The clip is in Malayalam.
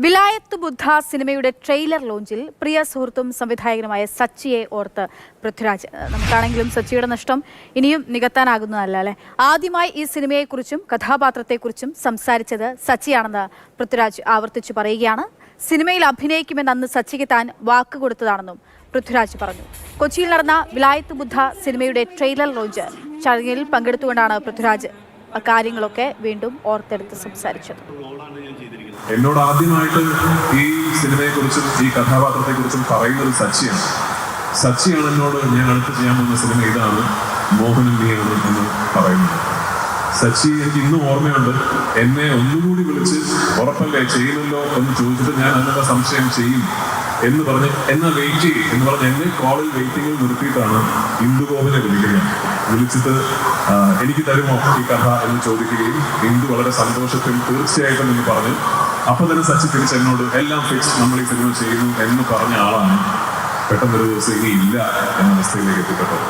വിലായത്ത് ബുദ്ധ സിനിമയുടെ ട്രെയിലർ ലോഞ്ചിൽ പ്രിയ സുഹൃത്തും സംവിധായകനുമായ സച്ചിയെ ഓർത്ത് പൃഥ്വിരാജ്. നമുക്കാണെങ്കിലും സച്ചിയുടെ നഷ്ടം ഇനിയും നികത്താനാകുന്നതല്ല അല്ലേ. ആദ്യമായി ഈ സിനിമയെക്കുറിച്ചും കഥാപാത്രത്തെക്കുറിച്ചും സംസാരിച്ചത് സച്ചിയാണെന്ന് പൃഥ്വിരാജ് ആവർത്തിച്ചു പറയുകയാണ്. സിനിമയിൽ അഭിനയിക്കുമെന്ന് അന്ന് സച്ചിക്ക് താൻ വാക്ക് കൊടുത്തതാണെന്നും പൃഥ്വിരാജ് പറഞ്ഞു. കൊച്ചിയിൽ നടന്ന വിലായത്ത് ബുദ്ധ സിനിമയുടെ ട്രെയിലർ ലോഞ്ച് ചടങ്ങിൽ പങ്കെടുത്തുകൊണ്ടാണ് പൃഥ്വിരാജ് കാര്യങ്ങളൊക്കെ വീണ്ടും ഓർത്തെടുത്ത് സംസാരിച്ചത്. എന്നോട് ആദ്യമായിട്ട് ഈ സിനിമയെക്കുറിച്ചും ഈ കഥാപാത്രത്തെക്കുറിച്ചും പറയുന്നത് സച്ചിയാണ് എന്നോട് ഞാൻ അടുത്ത് ചെയ്യാൻ പോകുന്ന സിനിമ ഇതാണ്, മോഹനും നീയാണ് എന്ന് പറയുന്നത്. സച്ചി എനിക്ക് ഇന്നും ഓർമ്മയുണ്ട്. എന്നെ ഒന്നുകൂടി വിളിച്ച് ഉറപ്പല്ലേ ചെയ്യുമല്ലോ എന്ന് ചോദിച്ചിട്ട് ഞാൻ അതിനുള്ള സംശയം ചെയ്യും എന്ന് പറഞ്ഞ് എന്നാ വെയിറ്റ് ചെയ്യും എന്ന് പറഞ്ഞ് എന്നെ കോളിൽ വെയിറ്റിംഗിൽ നിർത്തിയിട്ടാണ് ഇന്ദുഗോപനെ വിളിച്ചിട്ട് എനിക്ക് തരുമോ ഈ കഥ എന്ന് ചോദിക്കുകയും ഇന്ദു വളരെ സന്തോഷത്തിൽ തീർച്ചയായിട്ടും എന്ന് പറഞ്ഞു. അപ്പൊ തന്നെ സച്ചി തിരിച്ച് എന്നോട് എല്ലാം ഫിക്സ്, നമ്മൾ ഈ സിനിമ ചെയ്യുന്നു എന്ന് പറഞ്ഞ ആളാണ് പെട്ടെന്നൊരു ദിവസം ഇനി ഇല്ല എന്ന അവസ്ഥയിലേക്ക് എത്തിപ്പെട്ടത്.